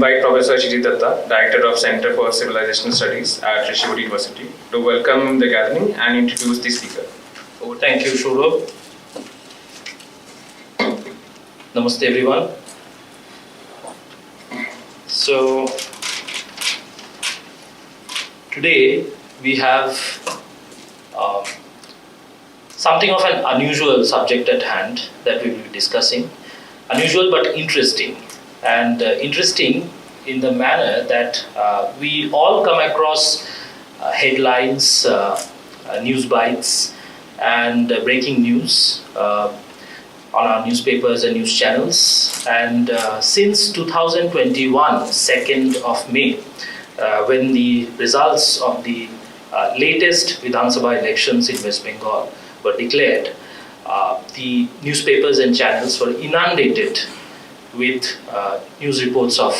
invite Professor Shrijit Datta, Director of Center for Civilizational Studies at Rishi University, to welcome the gathering and introduce the speaker. Thank you, Shurov. Namaste, everyone. So, today we have something of an unusual subject at hand that we will be discussing. Unusual but interesting. And interesting in the manner that we all come across headlines, news bites, and breaking news on our newspapers and news channels. And since 2021, 2nd of May, when the results of the latest Vidhan Sabha elections in West Bengal were declared, the newspapers and channels were inundated with news reports of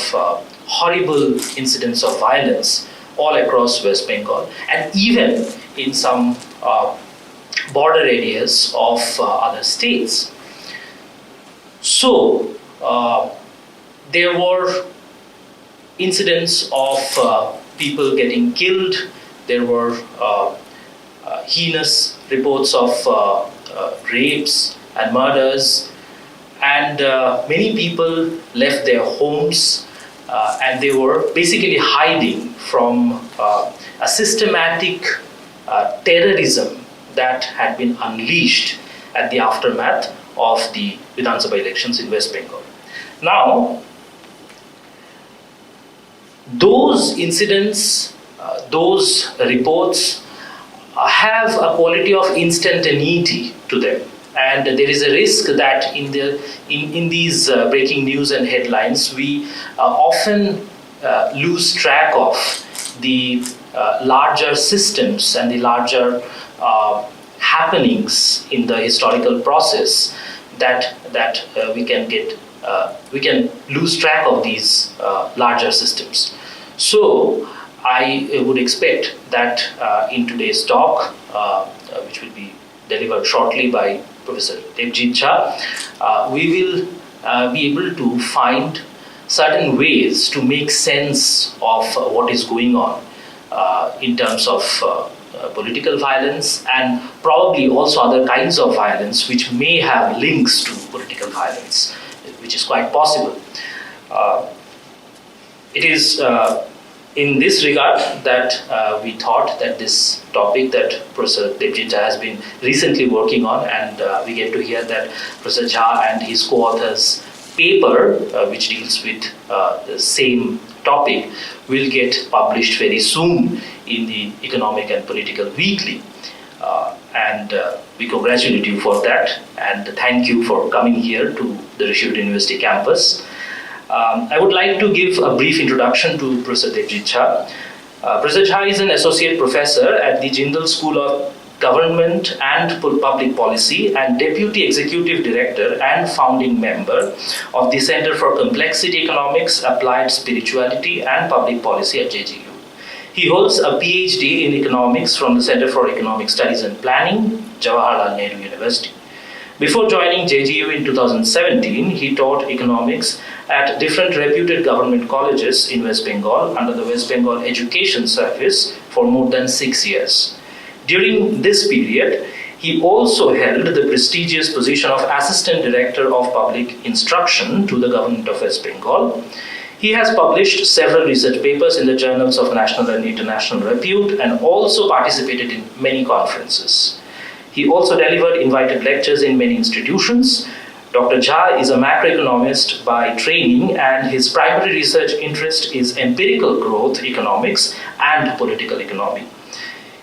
horrible incidents of violence all across West Bengal, and even in some border areas of other states. So, there were incidents of people getting killed. There were heinous reports of rapes and murders, and many people left their homes and they were basically hiding from a systematic terrorism that had been unleashed at the aftermath of the Vidhan Sabha elections in West Bengal. Now, those incidents, those reports have a quality of instantaneity to them, and there is a risk that in these breaking news and headlines we often lose track of the larger systems and the larger happenings in the historical process that we can lose track of these larger systems. So I would expect that in today's talk, which will be delivered shortly by Professor Debjit Jha, we will be able to find certain ways to make sense of what is going on in terms of political violence, and probably also other kinds of violence which may have links to political violence, which is quite possible. It is in this regard that we thought that this topic that Professor Debjit Jha has been recently working on, and we get to hear that Professor Jha and his co-authors' paper, which deals with the same topic, will get published very soon in the Economic and Political Weekly. And we congratulate you for that, and thank you for coming here to the Rishi University campus. I would like to give a brief introduction to Professor Debjit Jha. Professor Jha is an associate professor at the Jindal School of Government and Public Policy and Deputy Executive Director and founding member of the Center for Complexity Economics, Applied Spirituality and Public Policy at JGU. He holds a PhD in economics from the Center for Economic Studies and Planning, Jawaharlal Nehru University. Before joining JGU in 2017, he taught economics at different reputed government colleges in West Bengal under the West Bengal Education Service for more than 6 years. During this period, he also held the prestigious position of Assistant Director of Public Instruction to the Government of West Bengal. He has published several research papers in the journals of national and international repute and also participated in many conferences. He also delivered invited lectures in many institutions. Dr. Jha is a macroeconomist by training, and his primary research interest is empirical growth economics and political economy.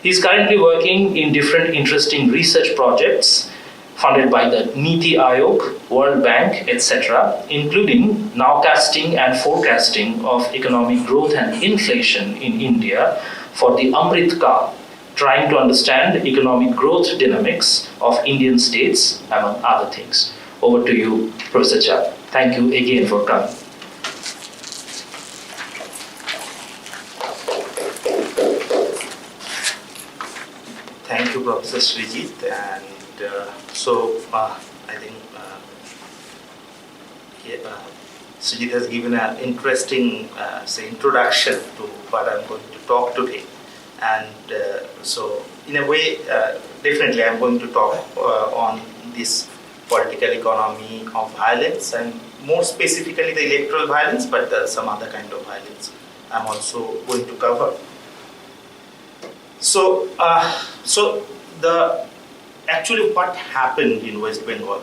He is currently working in different interesting research projects funded by the Niti Aayog, World Bank, etc., including nowcasting and forecasting of economic growth and inflation in India for the Amrit Kaal, trying to understand economic growth dynamics of Indian states, among other things. Over to you, Professor Jha. Thank you again for coming. Thank you, Professor Shrijit. And I think Srijit has given an interesting introduction to what I'm going to talk today. And so in a way, definitely I'm going to talk on this political economy of violence and more specifically the electoral violence, but some other kind of violence I'm also going to cover. So, actually what happened in West Bengal,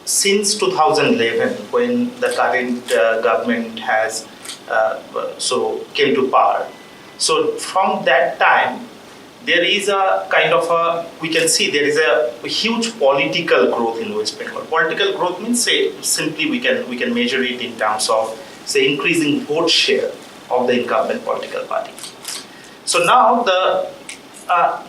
since 2011, when the current government has came to power. So from that time, there is a kind of we can see there is a huge political growth in West Bengal. Political growth means, simply we can measure it in terms of, increasing vote share of the incumbent political party. So now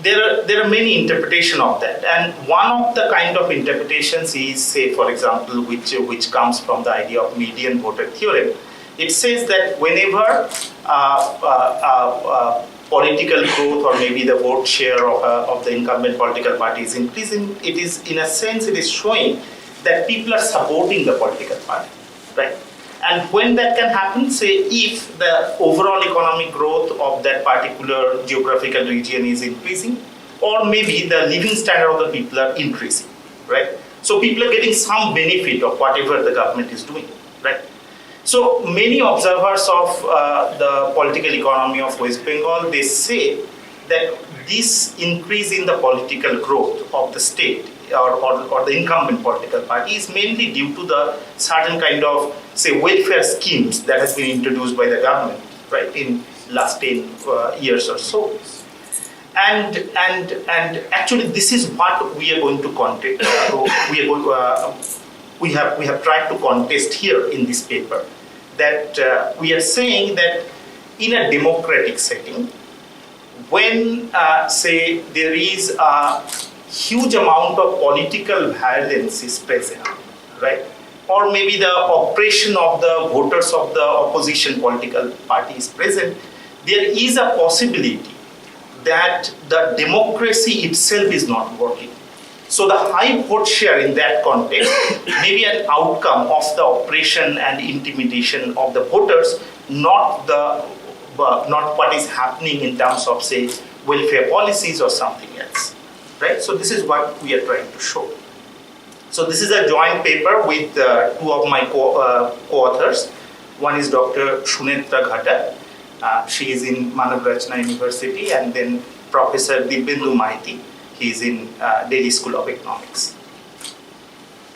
there are many interpretations of that, and one of the kind of interpretations is, for example, which comes from the idea of median voter theorem. It says that whenever political growth or maybe the vote share of the incumbent political party is increasing, it is in a sense it is showing that people are supporting the political party, right? And when that can happen, if the overall economic growth of that particular geographical region is increasing, or maybe the living standard of the people are increasing, right? So people are getting some benefit of whatever the government is doing, right? So many observers of the political economy of West Bengal, they say that this increase in the political growth of the state or the incumbent political party is mainly due to the certain kind of, welfare schemes that has been introduced by the government, right, in last 10 years or so. And actually, this is what we are going to contest. We have tried to contest here in this paper, that we are saying that in a democratic setting, when there is a huge amount of political violence is present, right? Or maybe the oppression of the voters of the opposition political party is present, there is a possibility that the democracy itself is not working. So the high vote share in that context may be an outcome of the oppression and intimidation of the voters, not what is happening in terms of, welfare policies or something else. Right? So this is what we are trying to show. So this is a joint paper with two of my co-authors. One is Dr. Sunetra Ghatak. She is in Manav Rachna University, and then Professor Dibyendu Maiti. He is in Delhi School of Economics.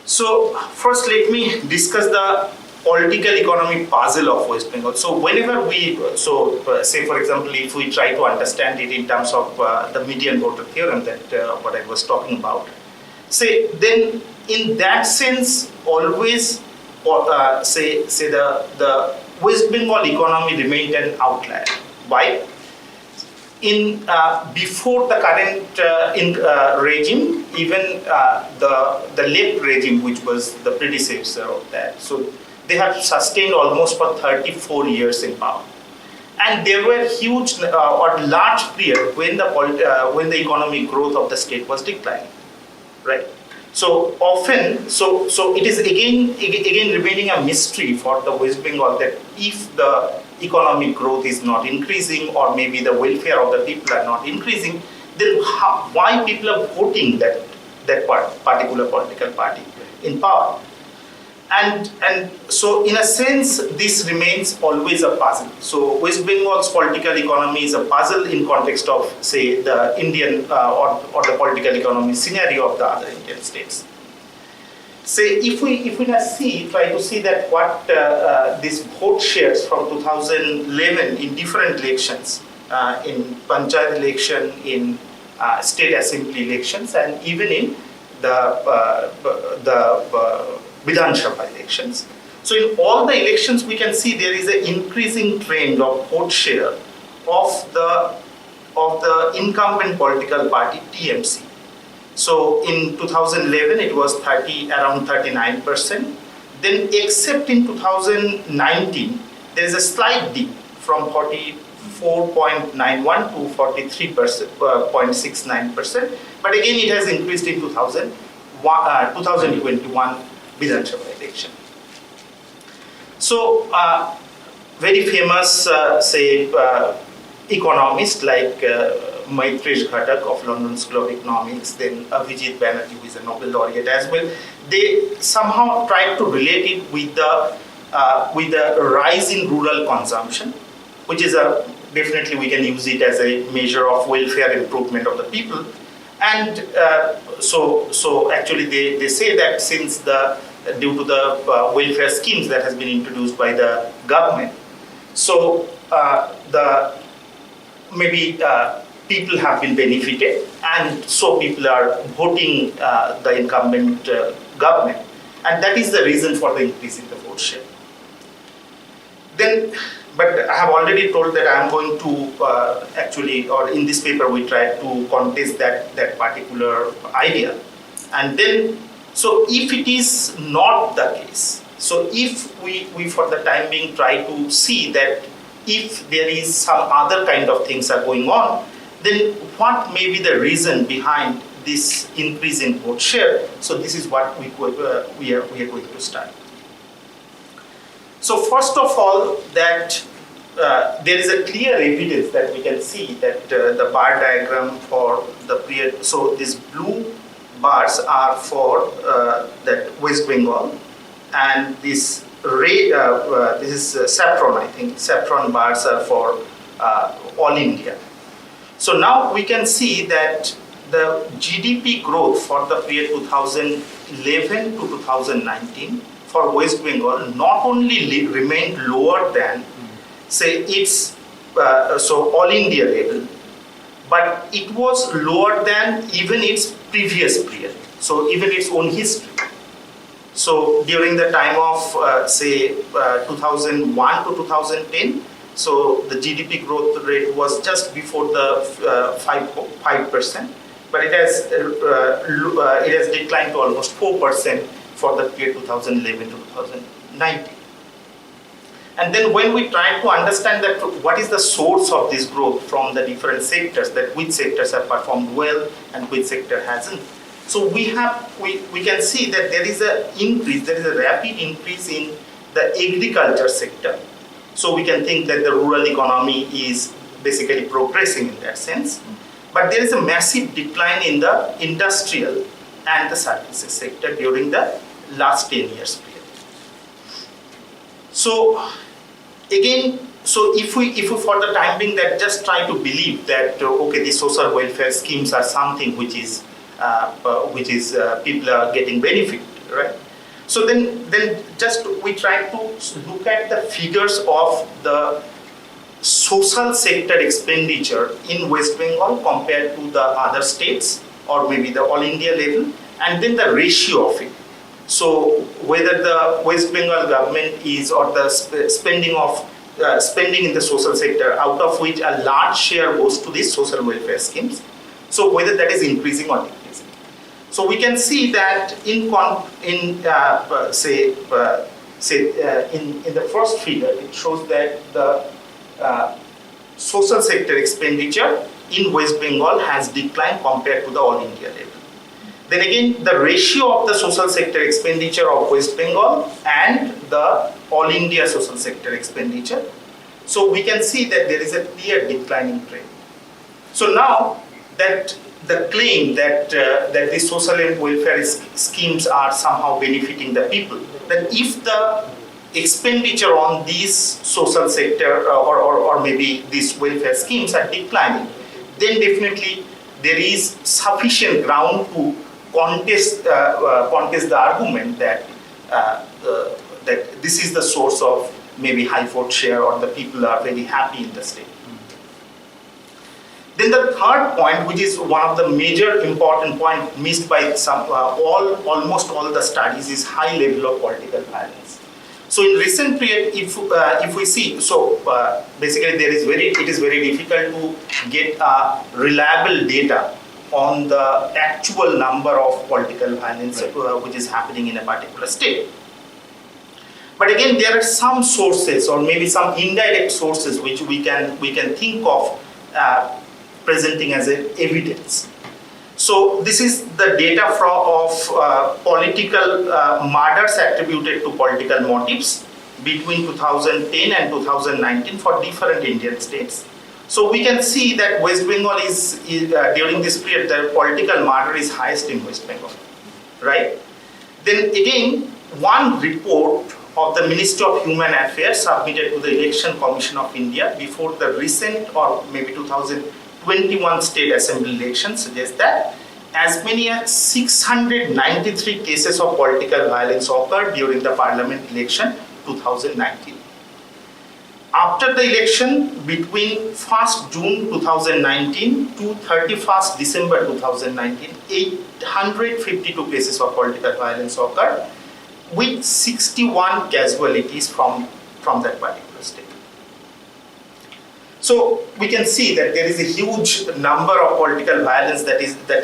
So first let me discuss the political economy puzzle of West Bengal. So whenever we, say for example, if we try to understand it in terms of the median voter theorem that what I was talking about, then in that sense, always, the West Bengal economy remained an outlier. Why? Before the current regime, even the left regime, which was the predecessor of that, so they have sustained almost for 34 years in power. And there were huge or large period when the economic growth of the state was declining, right? So often, so it is again remaining a mystery for the West Bengal that if the economic growth is not increasing, or maybe the welfare of the people are not increasing, then why people are voting that particular political party in power? And so in a sense, this remains always a puzzle. So West Bengal's political economy is a puzzle in context of, the Indian or the political economy scenario of the other Indian states. If we try to see that what these vote shares from 2011 in different elections, in Panchayat election, in state assembly elections, and even in the Vidhan Sabha elections. So in all the elections, we can see there is an increasing trend of vote share of the incumbent political party TMC. So in 2011, it was around 39%. Then, except in 2019, there is a slight dip from 44.91 to 43.69%. But again, it has increased in 2021 Vidhan Sabha election. So, very famous, economists like Maitresh Ghatak of London School of Economics, then Abhijit Banerjee, who is a Nobel laureate as well, they somehow tried to relate it with the rise in rural consumption, which is definitely we can use it as a measure of welfare improvement of the people. And so actually they say that since due to the welfare schemes that has been introduced by the government, so people have been benefited, and so people are voting the incumbent government, and that is the reason for the increase in the vote share. Then, but I have already told that I am going to actually, or in this paper we try to contest that particular idea, and then so if it is not the case, so if we for the time being try to see that if there is some other kind of things are going on, then what may be the reason behind this increase in vote share? So this is what we are going to start. So first of all, that there is a clear evidence that we can see that the bar diagram for the period. So these blue bars are for that West Bengal, and this red, this is saffron. I think saffron bars are for all India. So now we can see that the GDP growth for the period 2011 to 2019 for West Bengal not only remained lower than, say, its so all India level, but it was lower than even its previous period. So even its own history. So during the time of say 2001 to 2010. So the GDP growth rate was just before the 5%, but it has declined to almost 4% for the period 2011 to 2019. And then when we try to understand that what is the source of this growth from the different sectors, that which sectors have performed well and which sector hasn't. So we can see that there is a rapid increase in the agriculture sector. So we can think that the rural economy is basically progressing in that sense. But there is a massive decline in the industrial and the services sector during the last 10 years period. So again, so if we for the time being that just try to believe that okay, these social welfare schemes are something which is people are getting benefit, right? So then just we try to look at the figures of the social sector expenditure in West Bengal compared to the other states or maybe the all India level, and then the ratio of it. So whether the West Bengal government is or the spending in the social sector, out of which a large share goes to these social welfare schemes. So whether that is increasing or decreasing. So we can see that in the first figure, it shows that the social sector expenditure in West Bengal has declined compared to the all India level. Then again, the ratio of the social sector expenditure of West Bengal and the all India social sector expenditure. So we can see that there is a clear declining trend. So now that the claim that these social and welfare schemes are somehow benefiting the people, then if the expenditure on these social sector or maybe these welfare schemes are declining, then definitely there is sufficient ground to contest the argument that this is the source of maybe high vote share or the people are very happy in the state. Then the third point, which is one of the major important point missed by almost all the studies, is high level of political violence. So in recent period, if we see, so basically it is very difficult to get reliable data on the actual number of political violence which is happening in a particular state. But again, there are some sources or maybe some indirect sources which we can think of presenting as evidence. So this is the data of political murders attributed to political motives between 2010 and 2019 for different Indian states. So we can see that West Bengal is during this period, the political murder is highest in West Bengal, right? Then again, one report of the Ministry of Human Affairs submitted to the Election Commission of India before the recent or maybe 2021 state assembly election suggests that as many as 693 cases of political violence occurred during the parliament election 2019. After the election, between 1st June 2019 to 31st December 2019, 852 cases of political violence occurred, with 61 casualties from that particular state. So we can see that there is a huge number of political violence that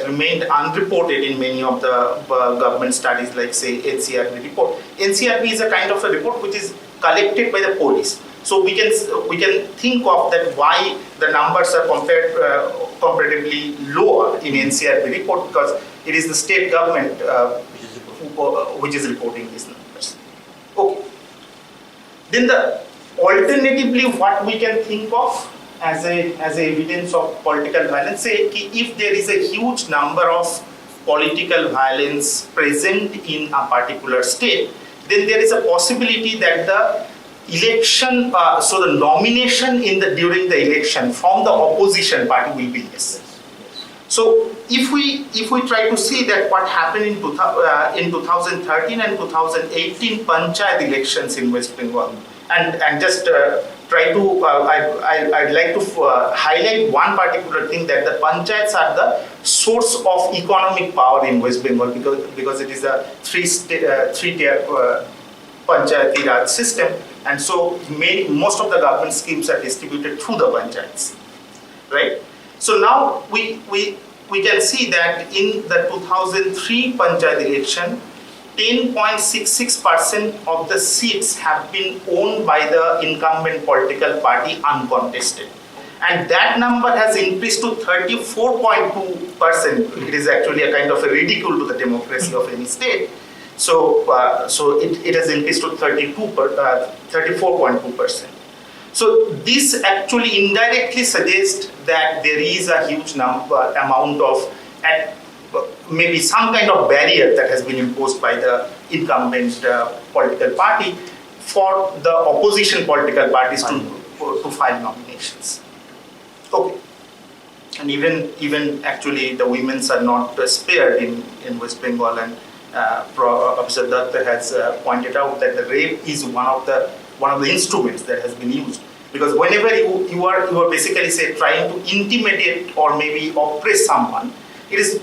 remained unreported in many of the government studies, like say NCRB report. NCRB is a kind of a report which is collected by the police. So we can think of that why the numbers are comparatively lower in NCRB report, because it is the state government which is reporting these numbers. Okay. Then alternatively, what we can think of as a evidence of political violence, say if there is a huge number of political violence present in a particular state, then there is a possibility that the election, so the nomination during the election from the opposition party will be less. So if we try to see that what happened in 2013 and 2018 panchayat elections in West Bengal, and just try to I'd like to highlight one particular thing, that the panchayats are the source of economic power in West Bengal, because it is a three-tier panchayati raj system, and so most of the government schemes are distributed through the panchayats, right? So now we can see that in the 2003 panchayat election, 10.66% of the seats have been owned by the incumbent political party uncontested. And that number has increased to 34.2%. It is actually a kind of a ridicule to the democracy of any state. So it has increased to 34.2%. So this actually indirectly suggests that there is a huge amount of maybe some kind of barrier that has been imposed by the incumbent political party for the opposition political parties to file nominations. Okay. And even actually the women's are not spared in West Bengal, and Professor Datta has pointed out that the rape is one of the instruments that has been used, because whenever you are basically say trying to intimidate or maybe oppress someone, it is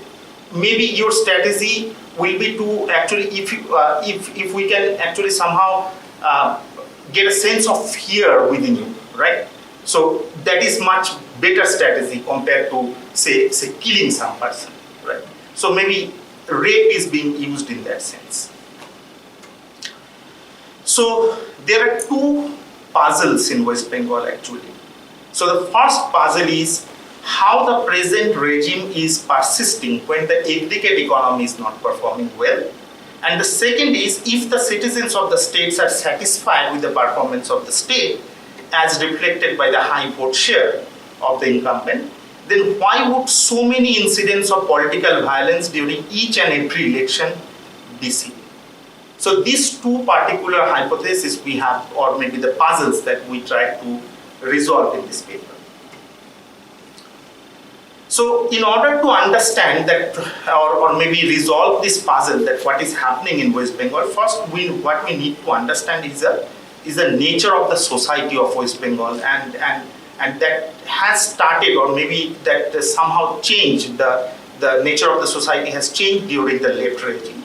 maybe your strategy will be to actually, if we can actually somehow get a sense of fear within you, right? So that is much better strategy compared to say killing some person, right? So maybe rape is being used in that sense. So there are two puzzles in West Bengal actually. So the first puzzle is how the present regime is persisting when the aggregate economy is not performing well. And the second is, if the citizens of the states are satisfied with the performance of the state as reflected by the high vote share of the incumbent, then why would so many incidents of political violence during each and every election be seen? So these two particular hypotheses we have, or maybe the puzzles that we try to resolve in this paper. So in order to understand that, or maybe resolve this puzzle, that what is happening in West Bengal, first what we need to understand is the nature of the society of West Bengal, and that has started, or maybe that somehow changed, the nature of the society has changed during the left regime.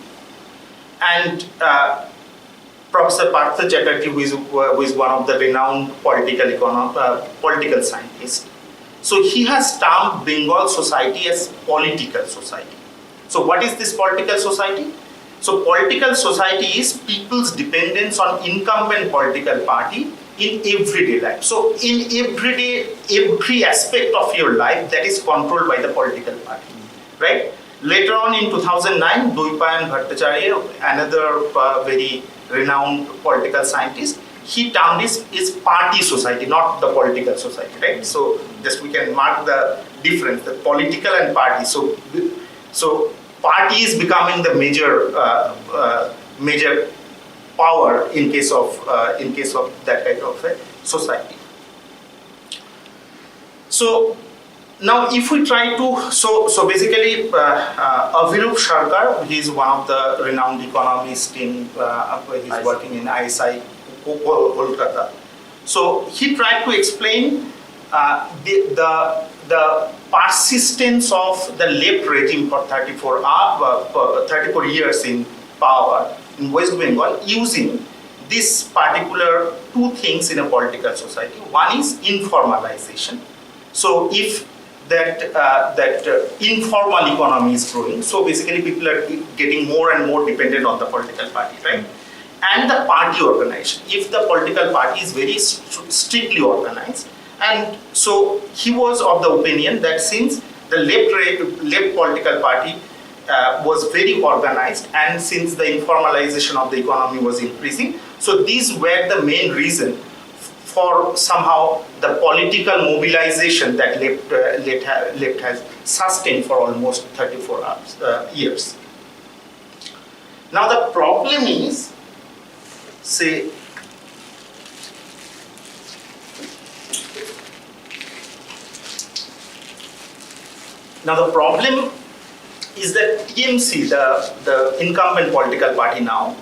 And Professor Partha Chatterjee, who is one of the renowned political scientists, so he has termed Bengal society as political society. So what is this political society? So political society is people's dependence on incumbent political party in everyday life. So in every aspect of your life that is controlled by the political party, right? Later on in 2009, Dwaipayan Bhattacharya, another very renowned political scientist, he termed is party society, not the political society, right? So just we can mark the difference, the political and party. So party is becoming the major power in case of that kind of a society. So now if we try to, so basically Avirup Sarkar, he is one of the renowned economists in, he's working in ISI Kolkata. So he tried to explain the persistence of the left regime for 34 years in power in West Bengal using this particular two things in a political society. One is informalization. So if that informal economy is growing, so basically people are getting more and more dependent on the political party, right? And the party organization. If the political party is very strictly organized, and so he was of the opinion that since the left political party was very organized, and since the informalization of the economy was increasing, so these were the main reason for somehow the political mobilization that left has sustained for almost 34 years. Now the problem is, say, now the problem is that TMC, the incumbent political party now,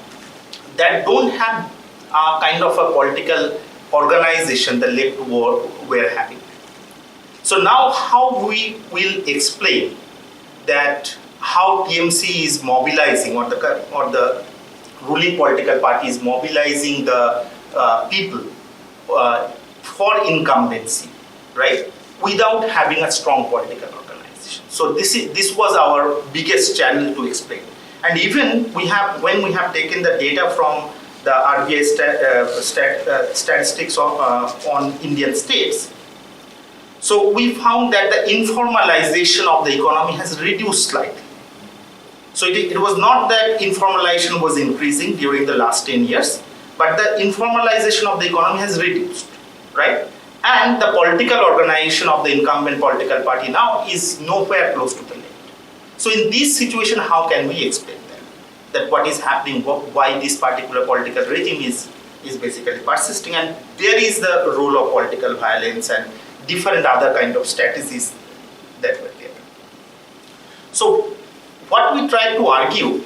that don't have a kind of a political organization the left were having. So now how we will explain that how TMC is mobilizing, or the ruling political party is mobilizing the people for incumbency, right, without having a strong political organization. So this was our biggest channel to explain. And even when we have taken the data from the RBI statistics on Indian states, so we found that the informalization of the economy has reduced slightly. So it was not that informalization was increasing during the last 10 years, but the informalization of the economy has reduced, right? And the political organization of the incumbent political party now is nowhere close to the left. So in this situation, how can we explain that what is happening, why this particular political regime is basically persisting? And there is the role of political violence and different other kind of strategies that were there. So what we try to argue,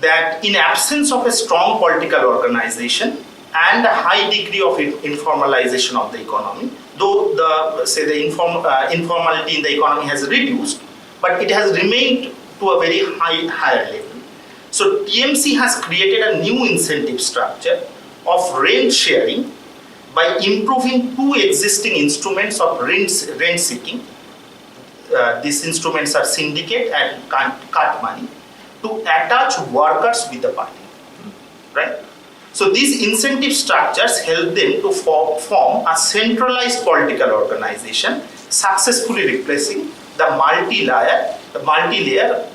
that in absence of a strong political organization and a high degree of informalization of the economy, though the informality in the economy has reduced, but it has remained to a very higher level. So TMC has created a new incentive structure of rent sharing by improving two existing instruments of rent seeking. These instruments are syndicate and cut money, to attach workers with the party, right? So these incentive structures help them to form a centralized political organization, successfully replacing the multi-layer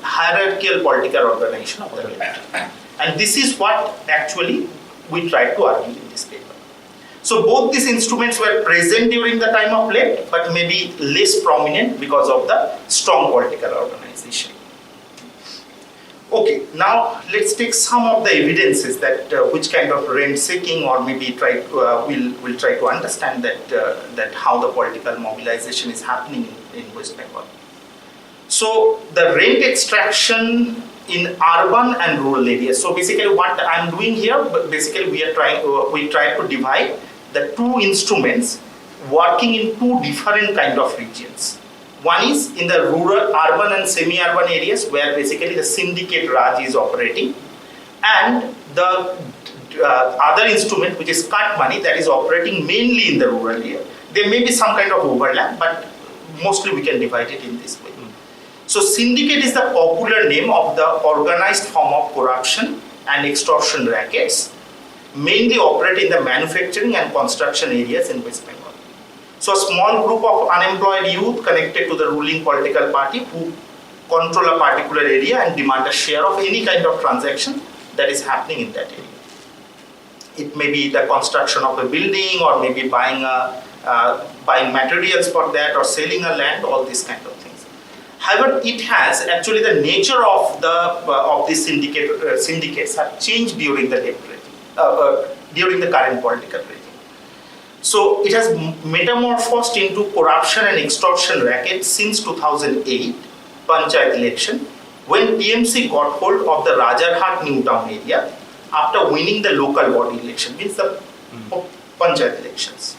hierarchical political organization of the left. And this is what actually we try to argue in this paper. So both these instruments were present during the time of left, but maybe less prominent because of the strong political organization. Okay, now let's take some of the evidences that which kind of rent seeking, or maybe we'll try to understand that how the political mobilization is happening in West Bengal. So the rent extraction in urban and rural areas. So basically what I'm doing here, basically we try to divide the two instruments working in two different kind of regions. One is in the rural, urban and semi-urban areas where basically the syndicate Raj is operating, and the other instrument, which is cut money, that is operating mainly in the rural area. There may be some kind of overlap, but mostly we can divide it in this way. So syndicate is the popular name of the organized form of corruption and extortion rackets, mainly operate in the manufacturing and construction areas in West Bengal. So a small group of unemployed youth connected to the ruling political party who control a particular area and demand a share of any kind of transaction that is happening in that area. it may be the construction of a building, or maybe buying materials for that, or selling a land, all these kind of things. However, it has actually the nature of these syndicates have changed during the during the current political regime. So it has metamorphosed into corruption and extortion racket since 2008 Panchayat election, when TMC got hold of the Rajarhat New Town area after winning the local body election, means the Panchayat elections.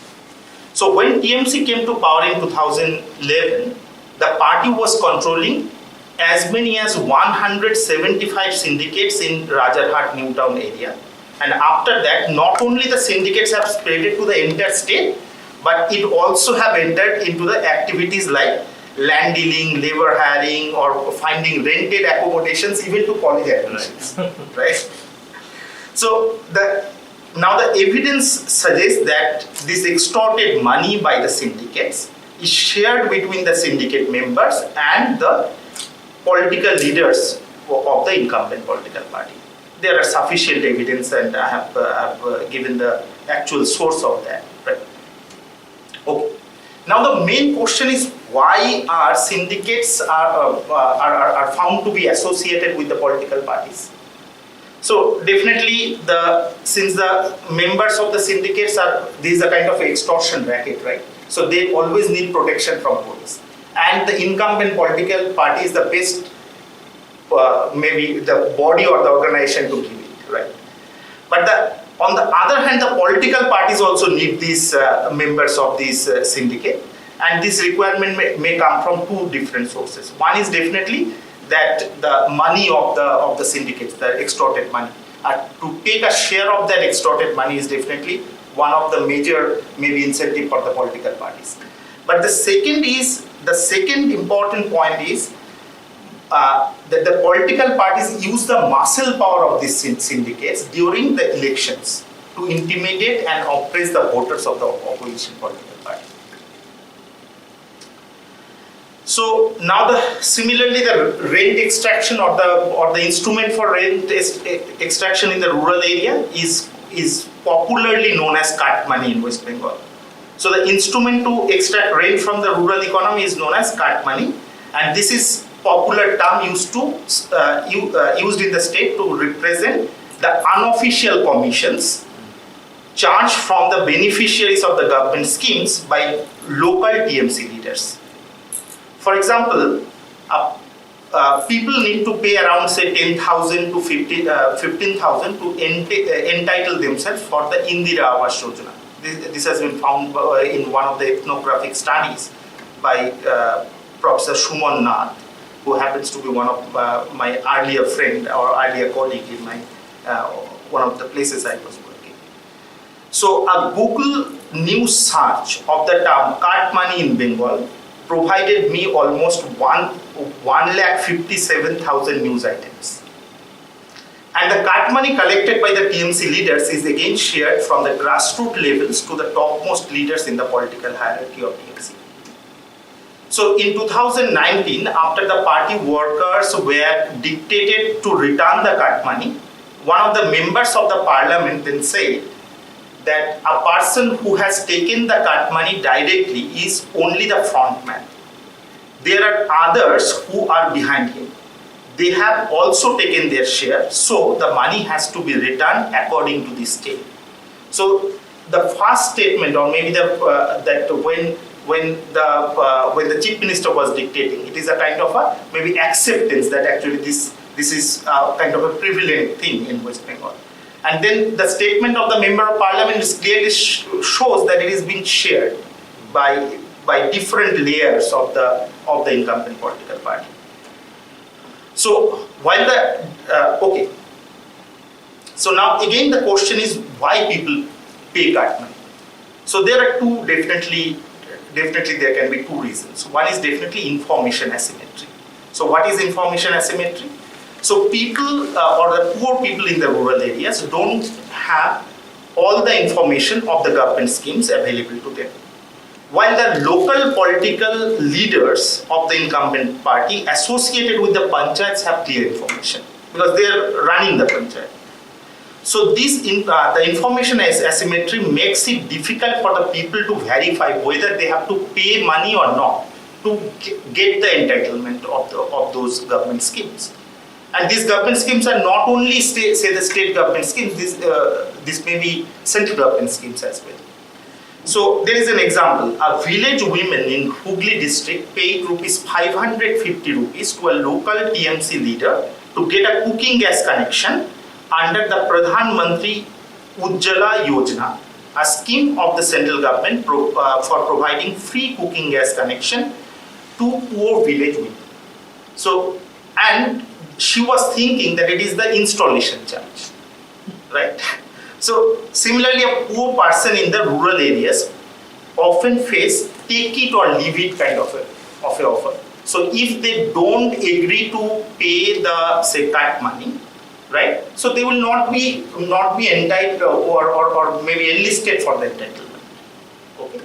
So when TMC came to power in 2011, the party was controlling as many as 175 syndicates in Rajarhat New Town area. And after that, not only the syndicates have spread it to the entire state, but it also have entered into the activities like land dealing, labor hiring, or finding rented accommodations, even to college admissions, right? So now the evidence suggests that this extorted money by the syndicates is shared between the syndicate members and the political leaders of the incumbent political party. There are sufficient evidence, and I have given the actual source of that. Right? Okay. Now the main question is, why are syndicates are found to be associated with the political parties? So definitely, since the members of the syndicates this is a kind of extortion racket, right? So they always need protection from police, and the incumbent political party is the best. Maybe the body or the organization to give it, right? But on the other hand, the political parties also need these members of this syndicate, and this requirement may come from two different sources. One is definitely that the money of the syndicates, the extorted money, to take a share of that extorted money is definitely one of the major maybe incentive for the political parties. But the second important point is that the political parties use the muscle power of these syndicates during the elections to intimidate and oppress the voters of the opposition political party. So now similarly the rent extraction or the instrument for rent extraction in the rural area is popularly known as cut money in West Bengal. So the instrument to extract rent from the rural economy is known as cut money, and this is popular term used in the state to represent the unofficial commissions charged from the beneficiaries of the government schemes by local TMC leaders. For example, people need to pay around say 10,000 to 15,000 to entitle themselves for the Indira Awas Yojana. This has been found in one of the ethnographic studies by Professor Suman Nath, who happens to be one of my earlier friend or earlier colleague in one of the places I was working. So a Google news search of the term cut money in Bengal provided me almost 1,57,000 news items. And the cut money collected by the TMC leaders is again shared from the grassroots levels to the topmost leaders in the political hierarchy of TMC. So in 2019, after the party workers were dictated to return the cut money, one of the members of the parliament then said that a person who has taken the cut money directly is only the front man. There are others who are behind him. They have also taken their share, so the money has to be returned according to the state. So the first statement, or maybe that when the chief minister was dictating, it is a kind of a maybe acceptance that actually this is kind of a prevalent thing in West Bengal. And then the statement of the member of parliament clearly shows that it is being shared by different layers of the incumbent political party. So while so now again the question is why people pay cut money. So there are definitely there can be two reasons. One is definitely information asymmetry. So what is information asymmetry? So people or the poor people in the rural areas don't have all the information of the government schemes available to them, while the local political leaders of the incumbent party associated with the panchayats have clear information because they are running the panchayat. So the information asymmetry makes it difficult for the people to verify whether they have to pay money or not to get the entitlement of those government schemes. And these government schemes are not only the state government schemes, this may be central government schemes as well. So there is an example, a village women in Hooghly district paid rupees 550 rupees to a local TMC leader to get a cooking gas connection under the Pradhan Mantri Ujjwala Yojana, a scheme of the central government for providing free cooking gas connection to poor village women. So, and she was thinking that it is the installation charge, right? So similarly, a poor person in the rural areas often face take it or leave it kind of a offer. So if they don't agree to pay the say cut money, right? So they will not be entitled or maybe enlisted for the entitlement. Okay.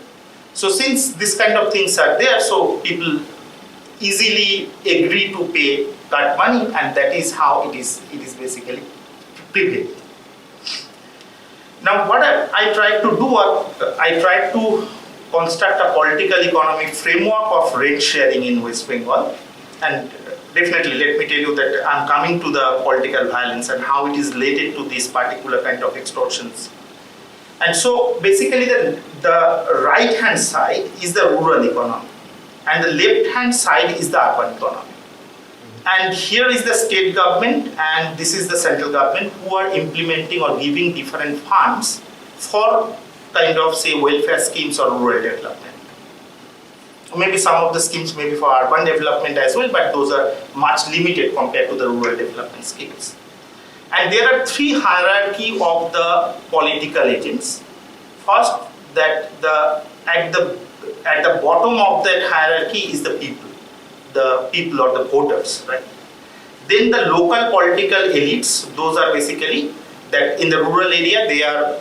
So since this kind of things are there, so people easily agree to pay cut money, and that is how it is basically prevailing. Now, what I tried to do, I tried to construct a political economic framework of rent sharing in West Bengal. And definitely, let me tell you that I'm coming to the political violence and how it is related to this particular kind of extortions. And so, basically, the right-hand side is the rural economy, and the left-hand side is the urban economy. And here is the state government and this is the central government who are implementing or giving different funds for kind of say welfare schemes or rural development. Maybe some of the schemes may be for urban development as well, but those are much limited compared to the rural development schemes. And there are three hierarchy of the political agents. First, that at the bottom of that hierarchy is the people or the voters, right? Then the local political elites, those are basically that in the rural area they are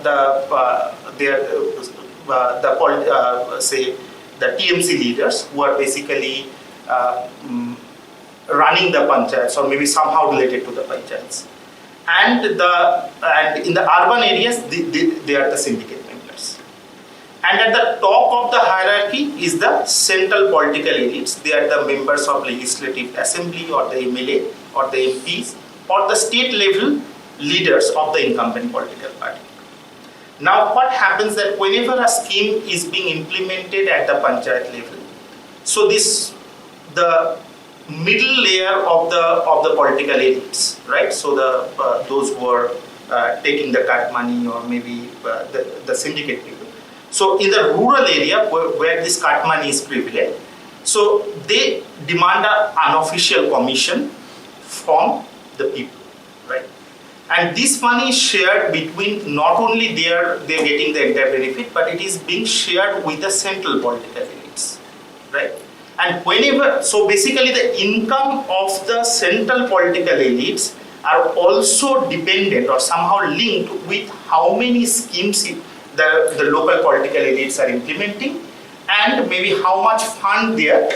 say the TMC leaders who are basically running the panchayats or maybe somehow related to the panchayats. And in the urban areas they are the syndicate members. And at the top of the hierarchy is the central political elites. They are the members of legislative assembly or the MLA or the MPs or the state level leaders of the incumbent political party. Now what happens that whenever a scheme is being implemented at the panchayat level, so the middle layer of the political elites, right? So those who are taking the cut money or maybe the syndicate people. So in the rural area where this cut money is prevalent, so they demand an unofficial commission from the people, right? And this money is shared between not only they're getting the entire benefit, but it is being shared with the central political elites, right? And so basically the income of the central political elites are also dependent or somehow linked with how many schemes the local political elites are implementing and maybe how much fund they are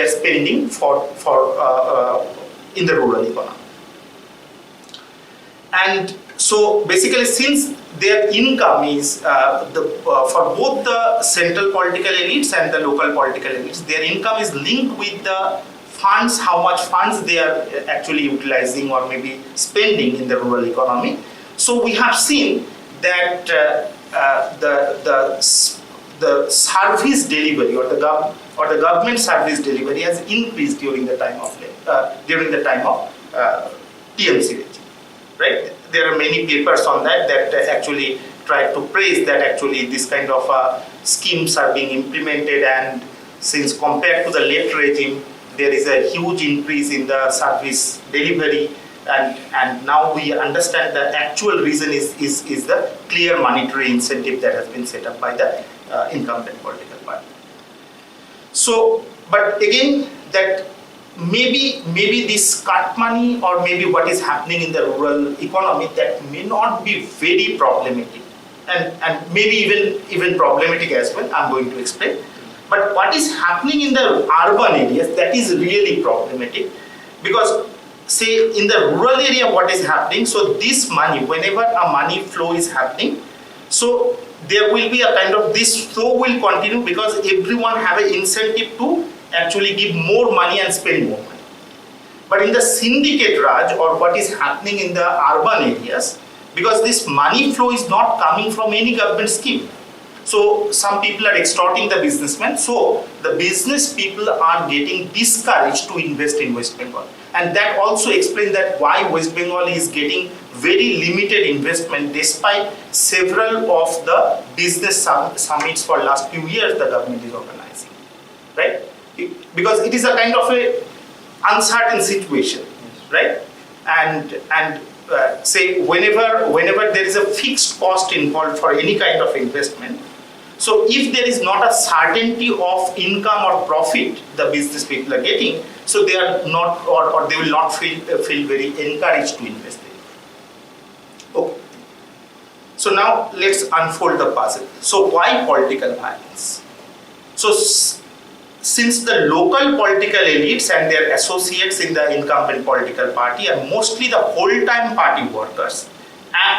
spending for in the rural economy. And so basically since their income is for both the central political elites and the local political elites, their income is linked with the funds, how much funds they are actually utilizing or maybe spending in the rural economy. So we have seen that the service delivery or the government service delivery has increased during the time of TMC regime, right? There are many papers on that actually try to praise that actually this kind of schemes are being implemented, and since compared to the left regime, there is a huge increase in the service delivery, and now we understand the actual reason is the clear monetary incentive that has been set up by the incumbent political party. So, but again, that maybe this cut money or maybe what is happening in the rural economy, that may not be very problematic and maybe even problematic as well. I'm going to explain. But what is happening in the urban areas, that is really problematic, because say in the rural area what is happening, so this money, whenever a money flow is happening, so there will be a kind of, this flow will continue because everyone have an incentive to actually give more money and spend more money. But in the syndicate Raj, or what is happening in the urban areas, because this money flow is not coming from any government scheme. So some people are extorting the businessmen, so the business people are getting discouraged to invest in West Bengal. And that also explains that why West Bengal is getting very limited investment despite several of the business summits for last few years the government is organizing, right? Because it is a kind of a uncertain situation, right? And say whenever there is a fixed cost involved for any kind of investment, so if there is not a certainty of income or profit the business people are getting, so they are not, or they will not feel very encouraged to invest in it. Okay. So now let's unfold the puzzle. So why political violence? So since the local political elites and their associates in the incumbent political party are mostly the whole-time party workers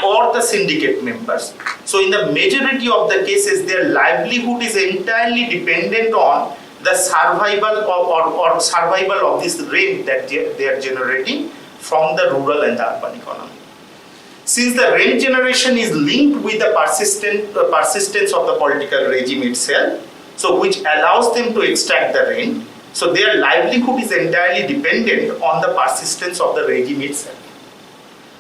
or the syndicate members, so in the majority of the cases their livelihood is entirely dependent on the survival or survival of this rent that they are generating from the rural and the urban economy. Since the rent generation is linked with the persistence of the political regime itself, so which allows them to extract the rent, so their livelihood is entirely dependent on the persistence of the regime itself.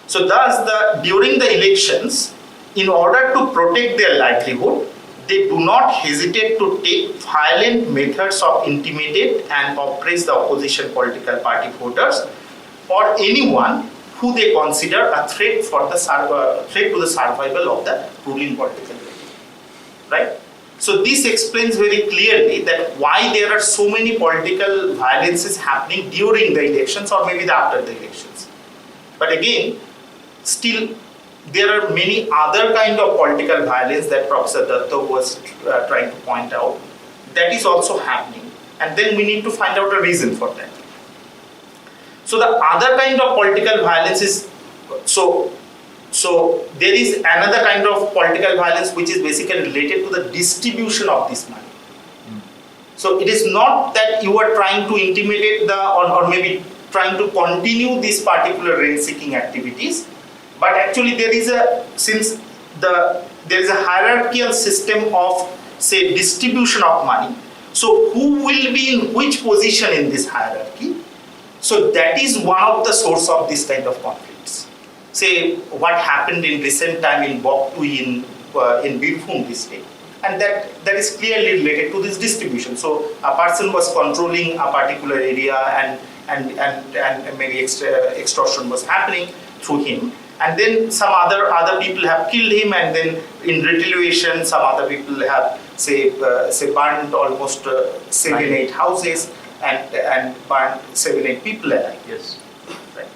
So thus, during the elections, in order to protect their livelihood, they do not hesitate to take violent methods of intimidate and oppress the opposition political party voters or anyone who they consider a threat to the survival of the ruling political regime, right? So this explains very clearly that why there are so many political violences happening during the elections or maybe after the elections. But again, still there are many other kind of political violence that Professor Datta was trying to point out that is also happening, and then we need to find out a reason for that. So the other kind of political violence is, so there is another kind of political violence which is basically related to the distribution of this money. So it is not that you are trying to intimidate or maybe trying to continue these particular rent-seeking activities, but actually there is a hierarchical system of, say, distribution of money. So who will be in which position in this hierarchy? So that is one of the source of this kind of conflicts. Say what happened in recent time in Boktui in Birbhum district, and that is clearly related to this distribution. So a person was controlling a particular area and maybe extortion was happening through him, and then some other people have killed him, and then in retaliation some other people have say burned almost 7-8 houses and burned 7-8 people alive. Yes. Right.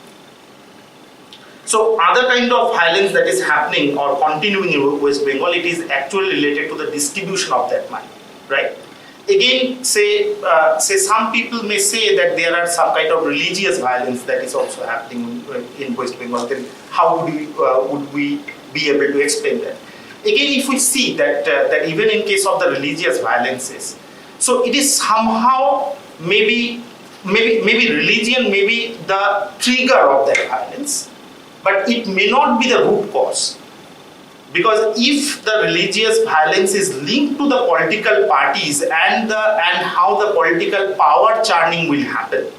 So other kind of violence that is happening or continuing in West Bengal, it is actually related to the distribution of that money, right? Again, say some people may say that there are some kind of religious violence that is also happening in West Bengal. Then how would we be able to explain that? Again, if we see that even in case of the religious violences, so it is somehow maybe religion may be the trigger of that violence, but it may not be the root cause. Because if the religious violence is linked to the political parties and how the political power churning will happen,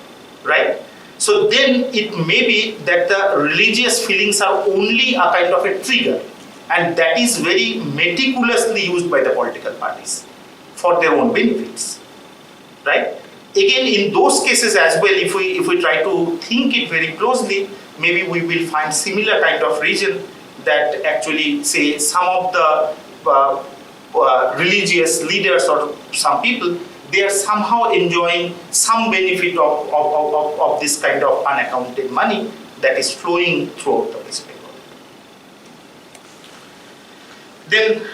right? So then it may be that the religious feelings are only a kind of a trigger, and that is very meticulously used by the political parties for their own benefits, right? Again, in those cases as well, if we try to think it very closely, maybe we will find similar kind of region that actually say some of the religious leaders or some people, they are somehow enjoying some benefit of this kind of unaccounted money that is flowing throughout the West Bengal. Then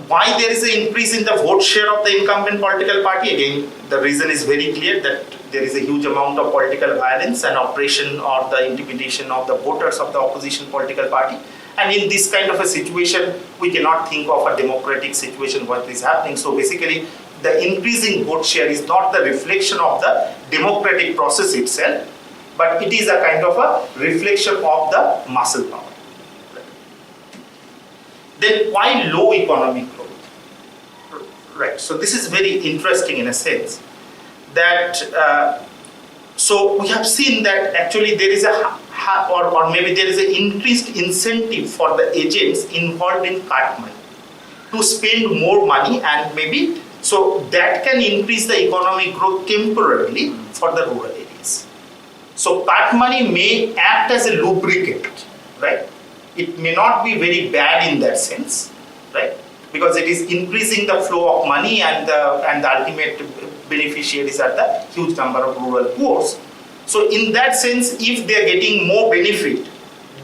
why there is an increase in the vote share of the incumbent political party? Again, the reason is very clear that there is a huge amount of political violence and oppression or the intimidation of the voters of the opposition political party. And in this kind of a situation, we cannot think of a democratic situation what is happening. So basically, the increasing vote share is not the reflection of the democratic process itself, but it is a kind of a reflection of the muscle power. Then why low economic growth? Right, so this is very interesting in a sense that, so we have seen that actually there is or maybe there is an increased incentive for the agents involved in cart money to spend more money, and maybe so that can increase the economic growth temporarily for the rural areas. So cart money may act as a lubricant, right? It may not be very bad in that sense, right? Because it is increasing the flow of money, and the ultimate beneficiaries are the huge number of rural poor. So in that sense, if they are getting more benefit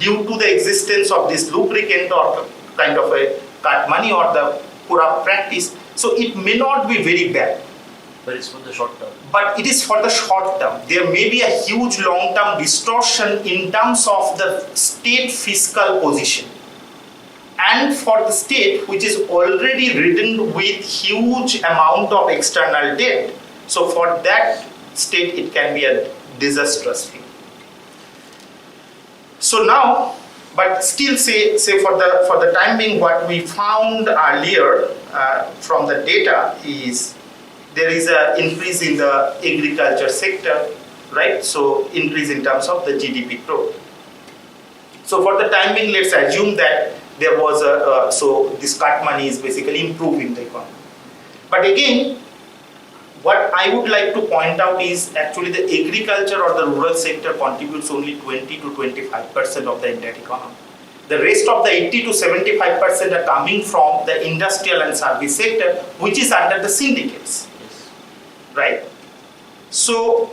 due to the existence of this lubricant or kind of a cart money or the corrupt practice, so it may not be very bad. But it's for the short term. But it is for the short term. There may be a huge long-term distortion in terms of the state fiscal position. And for the state, which is already ridden with huge amount of external debt, so for that state, it can be a disastrous thing. So now, but still say for the time being, what we found earlier from the data is there is an increase in the agriculture sector, right? So increase in terms of the GDP growth. So for the time being, let's assume that there was so this cart money is basically improving the economy. But again, what I would like to point out is actually the agriculture or the rural sector contributes only 20 to 25% of the entire economy. The rest of the 80 to 75% are coming from the industrial and service sector, which is under the syndicates, Yes. right? So,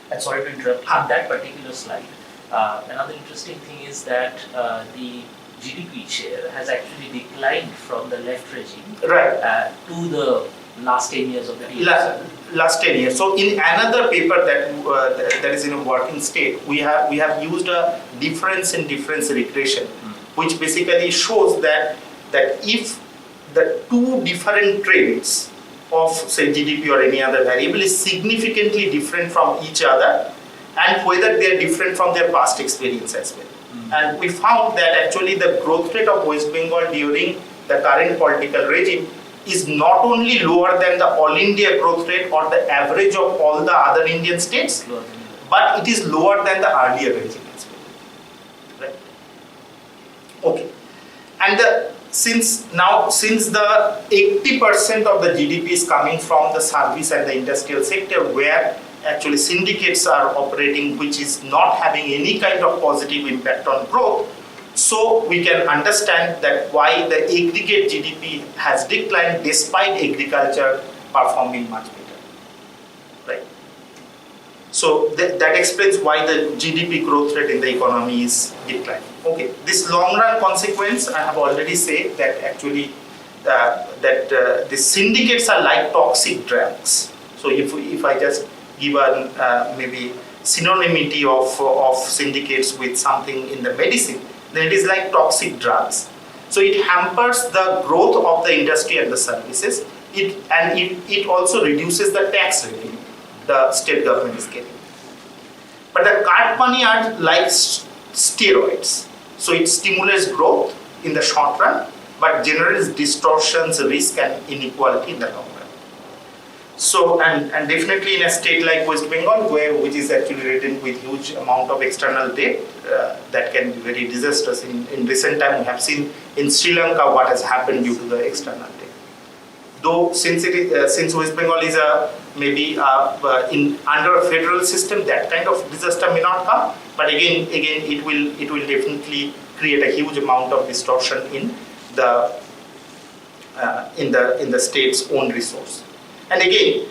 And sorry to interrupt, on that particular slide, another interesting thing is that the GDP share has actually declined from the left regime right. to the last 10 years of the regime. Last 10 years. So in another paper that is in a working state, we have used a difference in difference regression, which basically shows that if the two different trends of say GDP or any other variable is significantly different from each other, and whether they are different from their past experience as well. And we found that actually the growth rate of West Bengal during the current political regime is not only lower than the all India growth rate or the average of all the other Indian states, but it is lower than the earlier regime as well. Right? Okay. And since the 80% of the GDP is coming from the service and the industrial sector, where actually syndicates are operating, which is not having any kind of positive impact on growth, so we can understand that why the aggregate GDP has declined despite agriculture performing much better, right? So that explains why the GDP growth rate in the economy is declining. Okay, this long run consequence, I have already said that actually the syndicates are like toxic drugs. So if I just give maybe synonymity of syndicates with something in the medicine, then it is like toxic drugs. So it hampers the growth of the industry and the services. It also reduces the tax revenue the state government is getting. But the cart money are like steroids. So it stimulates growth in the short run, but generates distortions, risk, and inequality in the long run. So, and definitely in a state like West Bengal, which is actually ridden with huge amount of external debt, that can be very disastrous. In recent time, we have seen in Sri Lanka what has happened due to the external debt. Though since West Bengal is maybe under a federal system, that kind of disaster may not come. But again, it will definitely create a huge amount of distortion in the state's own resource. And again,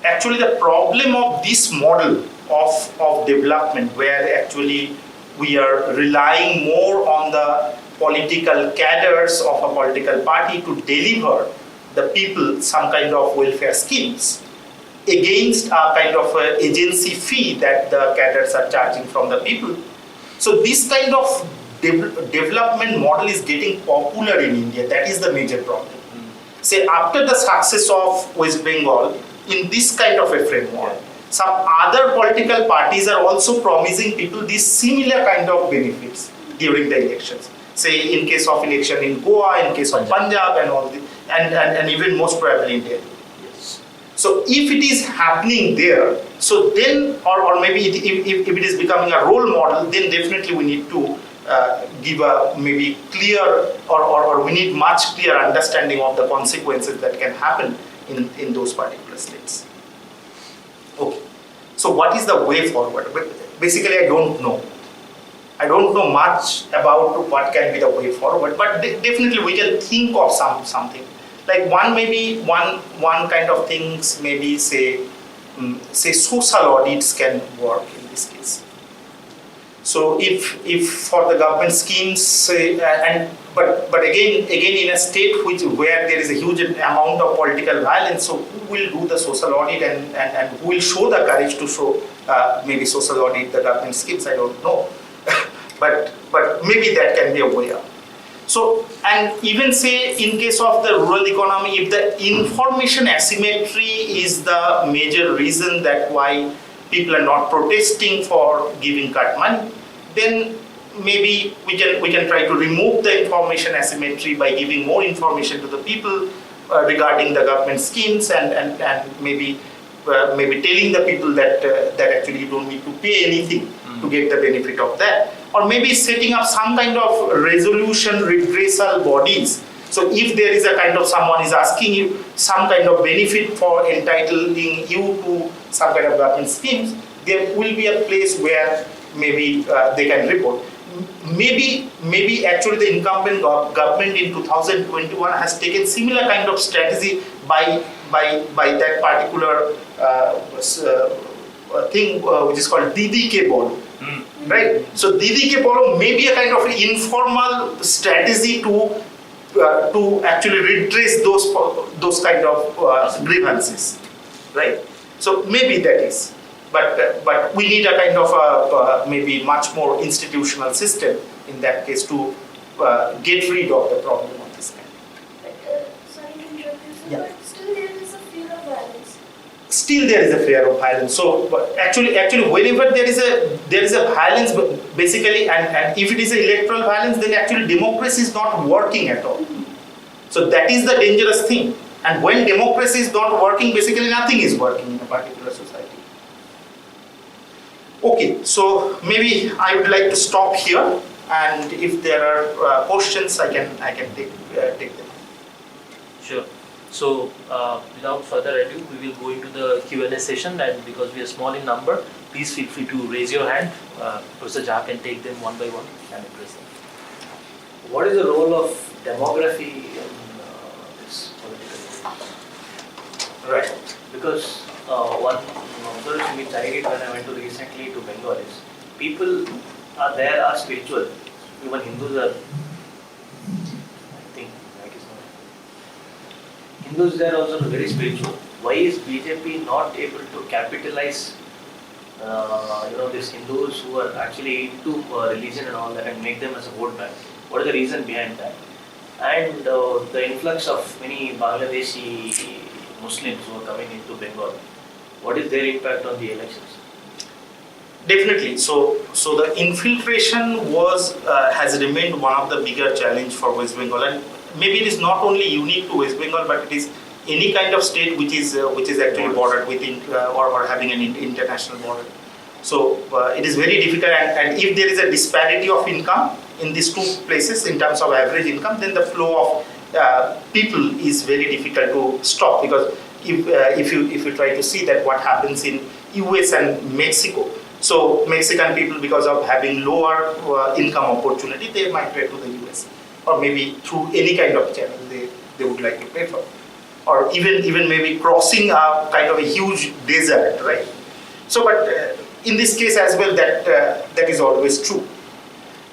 actually the problem of this model of development, where actually we are relying more on the political cadres of a political party to deliver the people some kind of welfare schemes against a kind of agency fee that the cadres are charging from the people. So this kind of development model is getting popular in India. That is the major problem. Say after the success of West Bengal in this kind of a framework, some other political parties are also promising people these similar kind of benefits during the elections. Say in case of election in Goa, in case of Punjab and all this, and even most probably in Delhi. So if it is happening there, so then, or maybe if it is becoming a role model, then definitely we need to give a maybe clear or we need much clear understanding of the consequences that can happen in those particular states. Okay, so what is the way forward? Basically, I don't know. I don't know much about what can be the way forward, but definitely we can think of something. Like one kind of things, maybe say social audits can work in this case. So if for the government schemes, but again in a state where there is a huge amount of political violence, so who will do the social audit and who will show the courage to show maybe social audit the government schemes? I don't know, but maybe that can be a way out. So, and even say in case of the rural economy, if the information asymmetry is the major reason that why people are not protesting for giving cut money, then maybe we can try to remove the information asymmetry by giving more information to the people regarding the government schemes and maybe telling the people that actually you don't need to pay anything to get the benefit of that. Or maybe setting up some kind of resolution redressal bodies. So if there is a kind of someone is asking you some kind of benefit for entitling you to some kind of government schemes, there will be a place where maybe they can report. Maybe actually the incumbent government in 2021 has taken similar kind of strategy by that particular thing which is called Didi Ke Bolo. Right? So Didi Ke Bolo may be a kind of informal strategy to actually redress those kind of grievances, right? So maybe that is, but we need a kind of maybe much more institutional system in that case to get rid of the problem of this kind. Sorry to interrupt you, sir, Yeah. but still there is a fear of violence. Still there is a fear of violence. So but actually whenever there is a violence basically, and if it is electoral violence, then actually democracy is not working at all. So that is the dangerous thing. And when democracy is not working, basically nothing is working in a particular society. Okay, so maybe I would like to stop here, and if there are questions, I can take them. Sure. So, without further ado, we will go into the Q&A session, and because we are small in number, please feel free to raise your hand. Professor Jha can take them one by one and address them. What is the role of demography in this political? Right. Because one observation which I did when I went to recently to Bengal is people are spiritual. Even Hindus are, I think, like it's not. Hindus there are also very spiritual. Why is BJP not able to capitalize, these Hindus who are actually into religion and all that and make them as a vote bank? What is the reason behind that? And the influx of many Bangladeshi Muslims who are coming into Bengal, what is their impact on the elections? Definitely. So the infiltration has remained one of the bigger challenge for West Bengal, and maybe it is not only unique to West Bengal, but it is any kind of state which is actually bordered within or having an international border. So it is very difficult, and if there is a disparity of income in these two places in terms of average income, then the flow of people is very difficult to stop, because if you try to see that what happens in US and Mexico, so Mexican people, because of having lower income opportunity, they migrate to the US, or maybe through any kind of channel they would like to pay for, or even maybe crossing a kind of a huge desert, right? So but in this case as well, that is always true.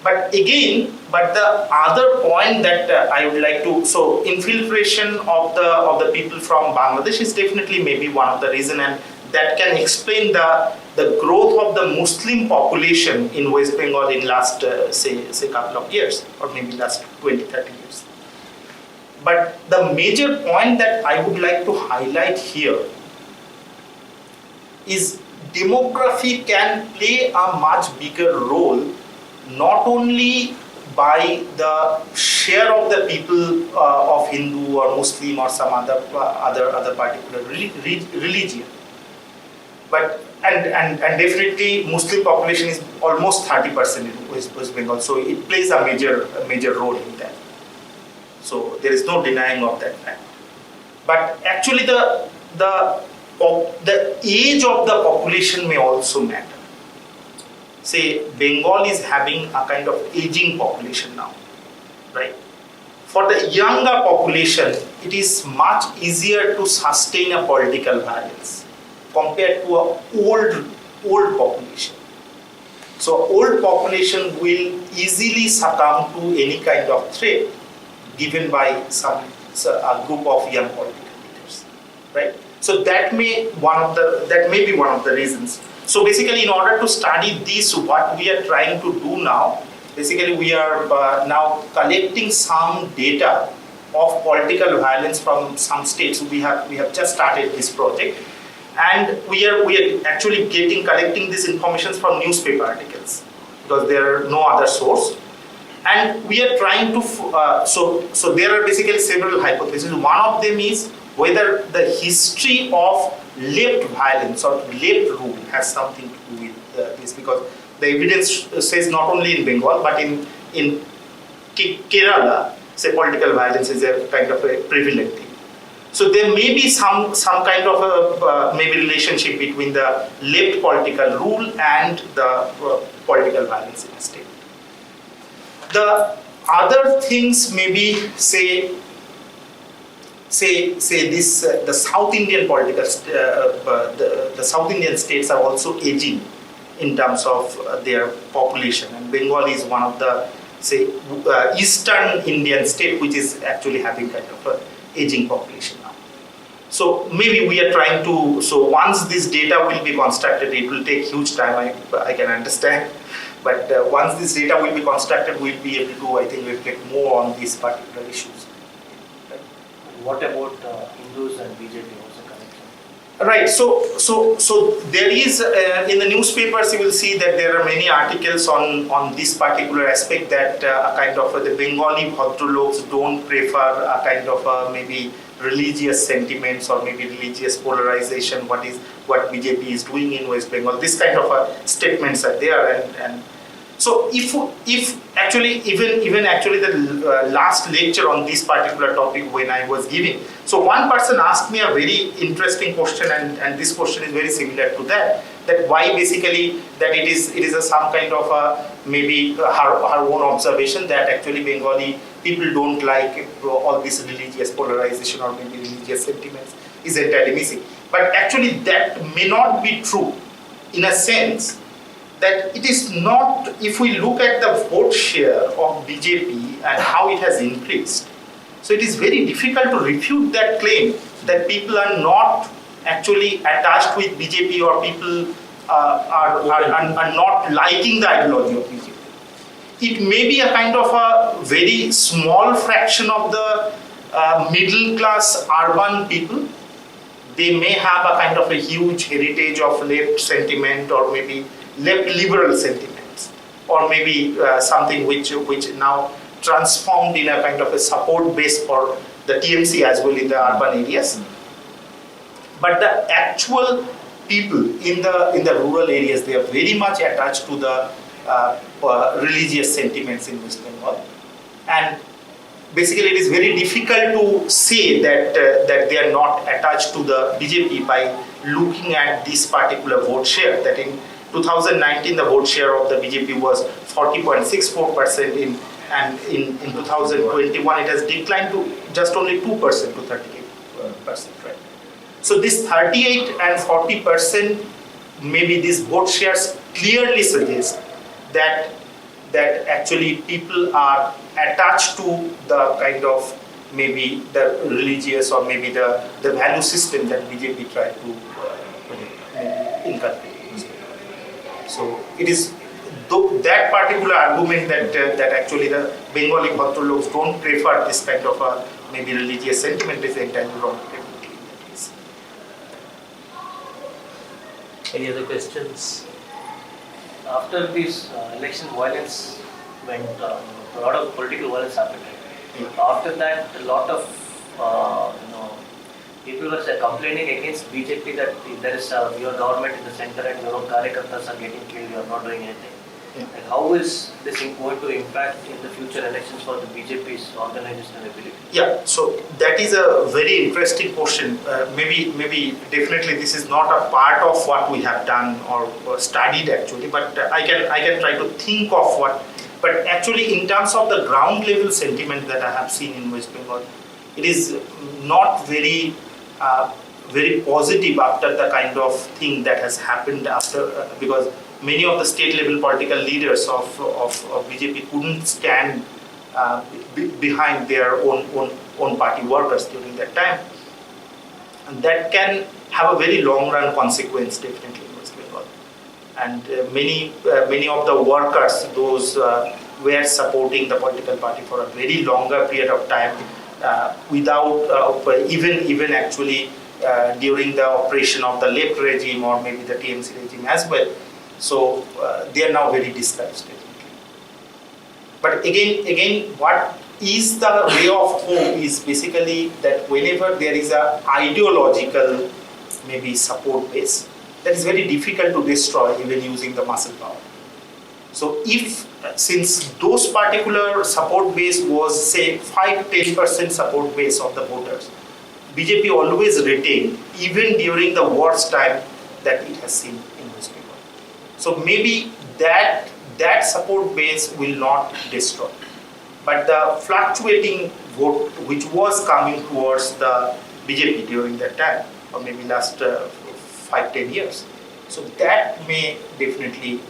But again, but the other point that I would like to, so infiltration of the people from Bangladesh is definitely maybe one of the reason, and that can explain the growth of the Muslim population in West Bengal in last say couple of years, or maybe last 20-30 years. But the major point that I would like to highlight here is demography can play a much bigger role, not only by the share of the people of Hindu or Muslim or some other particular religion, but and definitely Muslim population is almost 30% in West Bengal, so it plays a major role in that. So there is no denying of that fact. But actually the age of the population may also matter. Say Bengal is having a kind of aging population now, right? For the younger population, it is much easier to sustain a political violence compared to an old population. So old population will easily succumb to any kind of threat given by a group of young political leaders, right? So that may be one of the reasons. So basically, in order to study this, what we are trying to do now, basically we are now collecting some data of political violence from some states. We have just started this project, and we are actually collecting this information from newspaper articles because there are no other source. And we are trying to, so there are basically several hypotheses. One of them is whether the history of left violence or left rule has something to do with this, because the evidence says not only in Bengal but in Kerala, say political violence is a kind of a prevalent thing. So there may be some kind of a maybe relationship between the left political rule and the political violence in the state. The other things maybe say this the South Indian political the South Indian states are also aging in terms of their population, and Bengal is one of the Eastern Indian state which is actually having kind of a aging population now. So maybe we are trying to, so once this data will be constructed, it will take huge time, I can understand. But once this data will be constructed, we'll be able to, I think, reflect more on these particular issues. Right. What about Hindus and BJP? What's the connection? Right. So there is in the newspapers you will see that there are many articles on this particular aspect, that a kind of the Bengali Bhadraloks don't prefer a kind of maybe religious sentiments or maybe religious polarization. What BJP is doing in West Bengal? This kind of statements are there, and so if actually even actually the last lecture on this particular topic when I was giving, so one person asked me a very interesting question, and this question is very similar to that why basically that it is some kind of maybe her own observation that actually Bengali people don't like all this religious polarization or maybe religious sentiments is entirely missing. But actually that may not be true, in a sense that it is not. If we look at the vote share of BJP and how it has increased, so it is very difficult to refute that claim that people are not actually attached with BJP or people are not liking the ideology of BJP. It may be a kind of a very small fraction of the middle class urban people. They may have a kind of a huge heritage of left sentiment or maybe left liberal sentiments, or maybe something which now transformed in a kind of a support base for the TMC as well in the urban areas. But the actual people in the rural areas, they are very much attached to the religious sentiments in West Bengal, and basically it is very difficult to say that they are not attached to the BJP by looking at this particular vote share. That in 2019 the vote share of the BJP was 40.64%, and in 2021 it has declined to just only 2% to 38%, right? So this 38 and 40%, maybe these vote shares clearly suggest that that actually people are attached to the kind of maybe the religious or maybe the value system that BJP tried to inculcate. So it is that particular argument that actually the Bengali Bhadraloks don't prefer this kind of a maybe religious sentiment is entirely wrong. Any other questions? After this election violence went, a lot of political violence happened. Right? After that, a lot of people were complaining against BJP that there is your government in the center and your own karyakartas are getting killed. You are not doing anything. Yeah. And how is this going to impact in the future elections for the BJP's organizational ability? Yeah, so that is a very interesting question. Maybe definitely this is not a part of what we have done or studied actually, but I can try to think of what. But actually, in terms of the ground level sentiment that I have seen in West Bengal, it is not very positive after the kind of thing that has happened after because many of the state level political leaders of BJP couldn't stand behind their own party workers during that time, and that can have a very long run consequence definitely in West Bengal. And many of the workers, those were supporting the political party for a very longer period of time without even actually during the operation of the left regime or maybe the TMC regime as well. So they are now very discouraged. But again, what is the ray of hope is basically that whenever there is a ideological maybe support base, that is very difficult to destroy even using the muscle power. So if since those particular support base was say 5-10% support base of the voters, BJP always retained even during the worst time that it has seen in West Bengal. So maybe that support base will not destroy. But the fluctuating vote which was coming towards the BJP during that time, or maybe last 5-10 years, so that may definitely,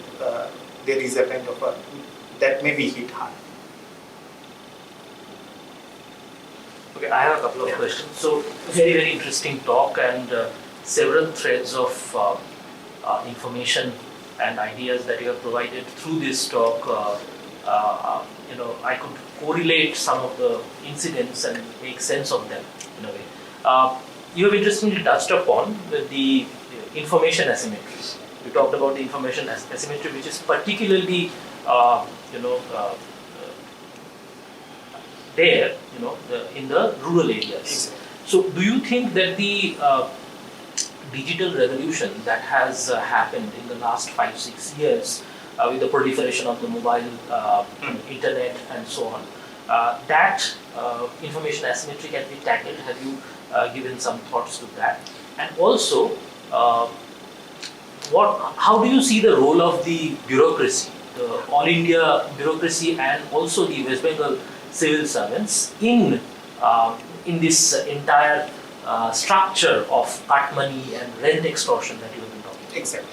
there is a kind of that may be hit hard. Okay, I have a couple of questions. So, very, very interesting talk and several threads of information and ideas that you have provided through this talk. I could correlate some of the incidents and make sense of them in a way. You have interestingly touched upon the information asymmetries. You talked about the information asymmetry, which is particularly, there, in the rural areas. So, do you think that the digital revolution that has happened in the last 5-6 years with the proliferation of the mobile internet and so on, that information asymmetry can be tackled? Have you given some thoughts to that? And also, how do you see the role of the bureaucracy, the All India bureaucracy and also the West Bengal civil servants in this entire structure of cut money and rent extortion that you have been talking about? Exactly.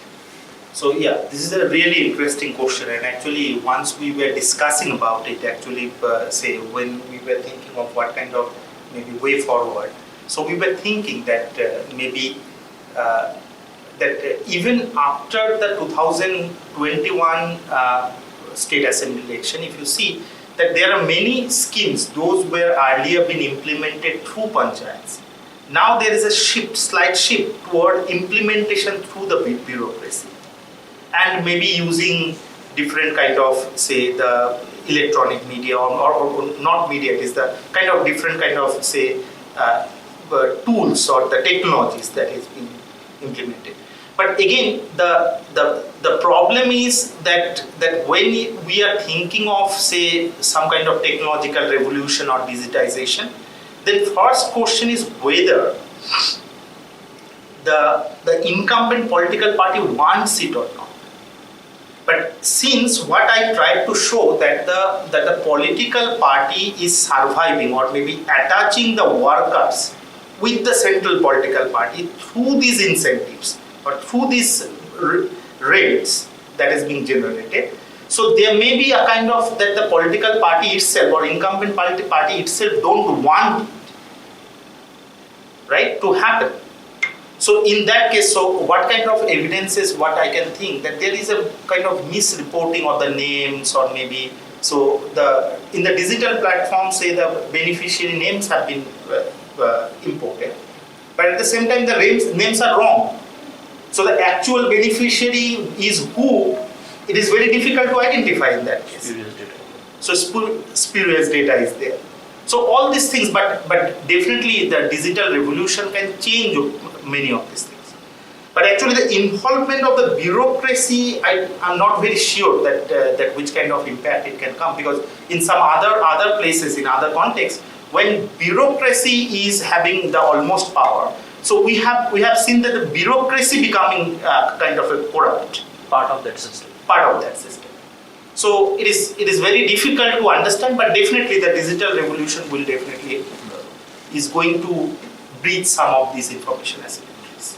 So yeah, this is a really interesting question, and actually once we were discussing about it, actually say when we were thinking of what kind of maybe way forward, so we were thinking that maybe that even after the 2021 state assembly election, if you see that there are many schemes, those were earlier been implemented through panchayats. Now there is a slight shift toward implementation through the bureaucracy, and maybe using different kind of, say, the electronic media or not media, it is the kind of different kind of, say, tools or the technologies that is being implemented. But again, the problem is that when we are thinking of, say, some kind of technological revolution or digitization, then first question is whether the incumbent political party wants it or not. But since what I tried to show that the political party is surviving or maybe attaching the workers with the central political party through these incentives or through these rates that is being generated, So there may be a kind of that the political party itself or incumbent party itself don't want, right, to happen. So in that case, so what kind of evidence is what I can think that there is a kind of misreporting of the names or maybe, so in the digital platform, say the beneficiary names have been imported, but at the same time the names are wrong. So the actual beneficiary is who, it is very difficult to identify in that case. Spurious data. So spurious data is there. So all these things, but definitely the digital revolution can change many of these things. But actually the involvement of the bureaucracy, I'm not very sure that which kind of impact it can come, because in some other places, in other contexts, when bureaucracy is having the almost power, so we have seen that the bureaucracy becoming kind of a corrupt Part of that system. part of that system. So it is very difficult to understand, but definitely the digital revolution will definitely is going to breach some of these information asymmetries.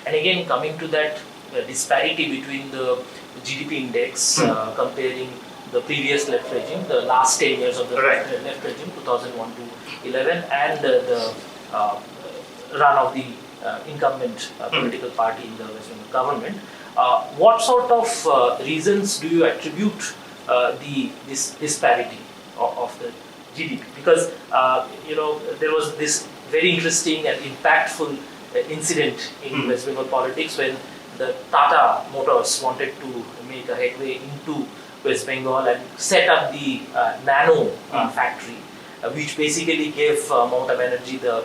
And again, coming to that disparity between the GDP index, comparing the previous left regime, the last 10 years of the Right. left regime, 2001 to 11, and the run of the incumbent political party in the West Bengal government. What sort of reasons do you attribute this disparity of the GDP? Because there was this very interesting and impactful incident in West Bengal politics when the Tata Motors wanted to make a headway into West Bengal and set up the nano factory, which basically gave Mamata Banerjee the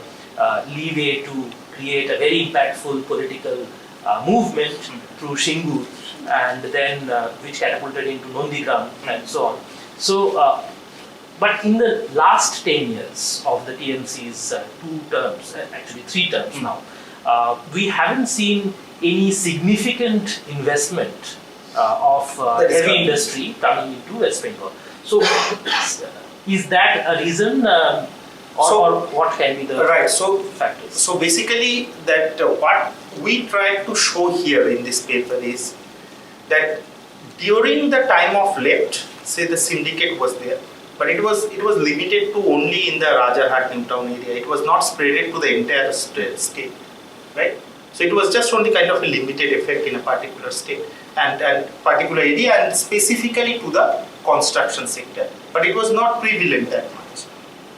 leeway to create a very impactful political movement through Shingu, and then which catapulted into Nondigram and so on. So, but in the last 10 years of the TMC's 2 terms, actually 3 terms now, we haven't seen any significant investment of heavy industry coming into West Bengal. So, is that a reason, or what can be the Right. So factors? So basically, that what we try to show here in this paper is that during the time of left, say the syndicate was there, but it was limited to only in the Rajarhat Newtown area. It was not spreaded to the entire state, right? So it was just only kind of a limited effect in a particular state and particular area, and specifically to the construction sector. But it was not prevalent that much,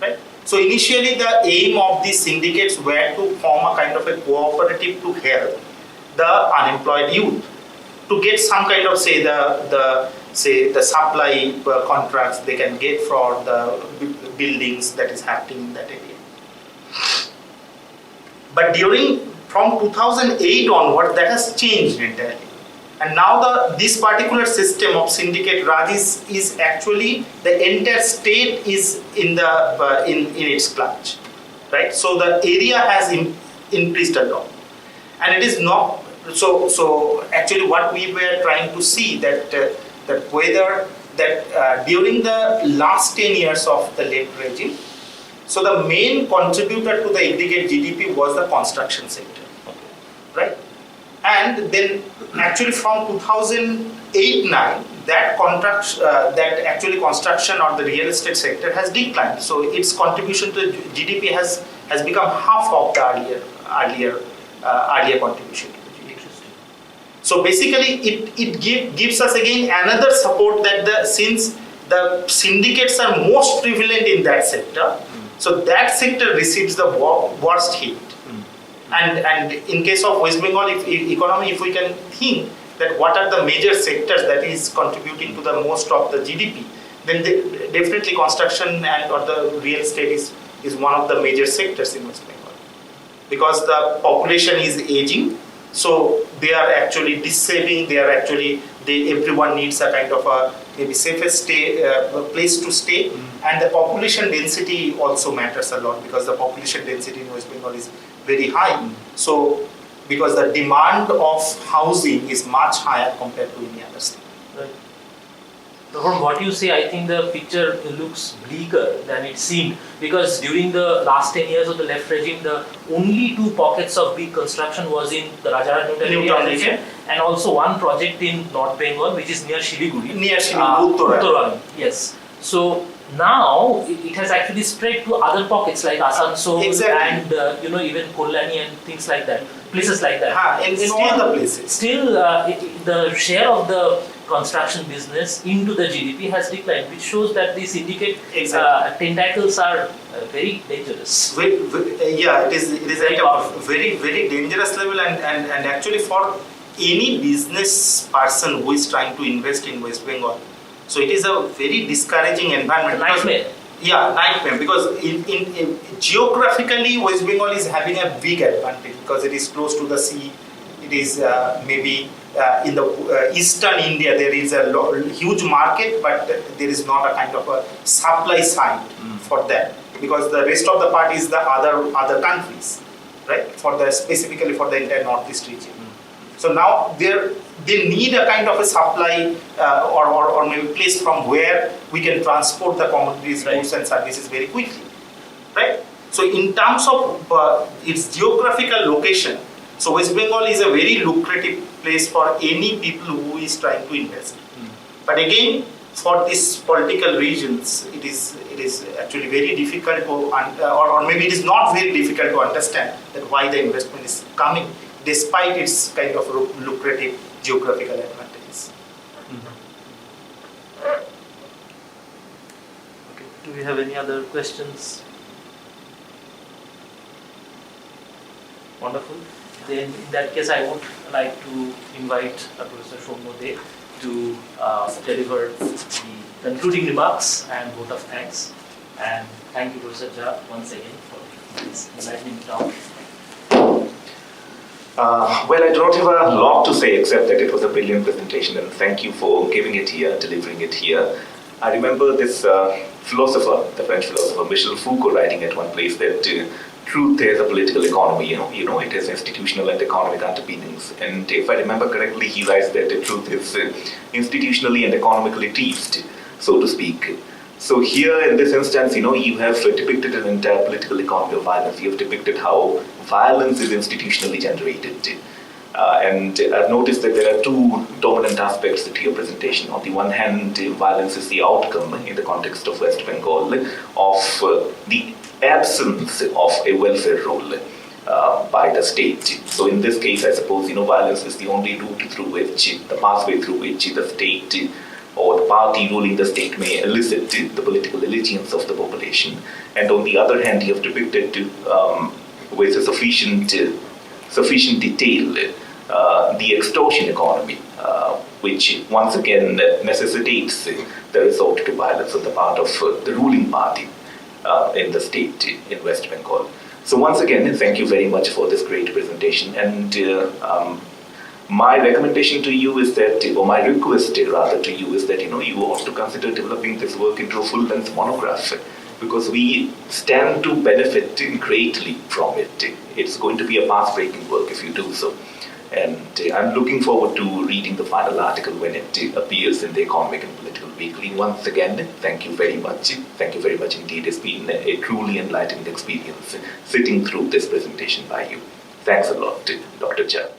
right? So initially the aim of these syndicates were to form a kind of a cooperative to help the unemployed youth to get some kind of say the supply contracts they can get for the buildings that is happening in that area. But from 2008 onward, that has changed entirely. And now this particular system of syndicate Raj is actually the entire state is in its clutch, right? So the area has increased a lot, and it is not so. Actually, what we were trying to see that whether that during the last 10 years of the left regime, so the main contributor to the aggregate GDP was the construction sector, right? And then actually from 2008-9, that construction or the real estate sector has declined. So its contribution to GDP has become half of the earlier contribution to the GDP. Interesting. So basically it gives us again another support that since the syndicates are most prevalent in that sector, so that sector receives the worst hit. And in case of West Bengal economy, if we can think that what are the major sectors that is contributing to the most of the GDP, then definitely construction or the real estate is one of the major sectors in West Bengal. Because the population is aging, so they are actually dissaving, everyone needs a kind of a maybe safest place to stay, and the population density also matters a lot, because the population density in West Bengal is very high. So because the demand of housing is much higher compared to any other state. Right. From what you say, I think the picture looks bleaker than it seemed, because during the last 10 years of the left regime, the only two pockets of big construction was in the Rajarhat Newtown region, and also one project in North Bengal, which is near Shiliguri. Near Shiliguri, Uttarani. Yes. So now it has actually spread to other pockets like Asansol and even Kollani and things like that, places like that. In all the places. Still, the share of the construction business into the GDP has declined, which shows that these syndicate tentacles are very dangerous. It is at a very dangerous level, and actually for any business person who is trying to invest in West Bengal, so it is a very discouraging environment. Nightmare. Nightmare, because in geographically West Bengal is having a big advantage because it is close to the sea. It is maybe in the eastern India there is a huge market, but there is not a kind of a supply side for that, because the rest of the part is the other countries, right? Specifically for the entire northeast region. So now they need a kind of a supply or maybe place from where we can transport the commodities, goods and services very quickly, right? So in terms of its geographical location, so West Bengal is a very lucrative place for any people who is trying to invest. But again, for these political regions, it is actually very difficult to, or maybe it is not very difficult to understand that why the investment is coming, despite its kind of lucrative geographical advantages. Okay. Do we have any other questions? Wonderful. Then in that case, I would like to invite Professor Soumya to deliver the concluding remarks and vote of thanks. And thank you, Professor Jha, once again for this enlightening talk. Well, I don't have a lot to say except that it was a brilliant presentation, and thank you for giving it here, delivering it here. I remember this philosopher, the French philosopher Michel Foucault, writing at one place that truth is a political economy. It has institutional and economic underpinnings. And if I remember correctly, he writes that the truth is institutionally and economically teased, so to speak. So here in this instance, you have depicted an entire political economy of violence. You have depicted how violence is institutionally generated. And I've noticed that there are two dominant aspects to your presentation. On the one hand, violence is the outcome in the context of West Bengal of the absence of a welfare role by the state. So in this case, I suppose, violence is the only route through which, the pathway through which the state or the party ruling the state may elicit the political allegiance of the population. And on the other hand, you have depicted with a sufficient detail the extortion economy, which once again necessitates the resort to violence on the part of the ruling party in the state in West Bengal. So once again, thank you very much for this great presentation. And my recommendation to you is that, or my request rather to you is that, you ought to consider developing this work into a full-length monograph, because we stand to benefit greatly from it. It's going to be a path-breaking work if you do so. And I'm looking forward to reading the final article when it appears in the Economic and Political Weekly. Once again, thank you very much. Thank you very much indeed. It's been a truly enlightening experience sitting through this presentation by you. Thanks a lot, Dr. Jha.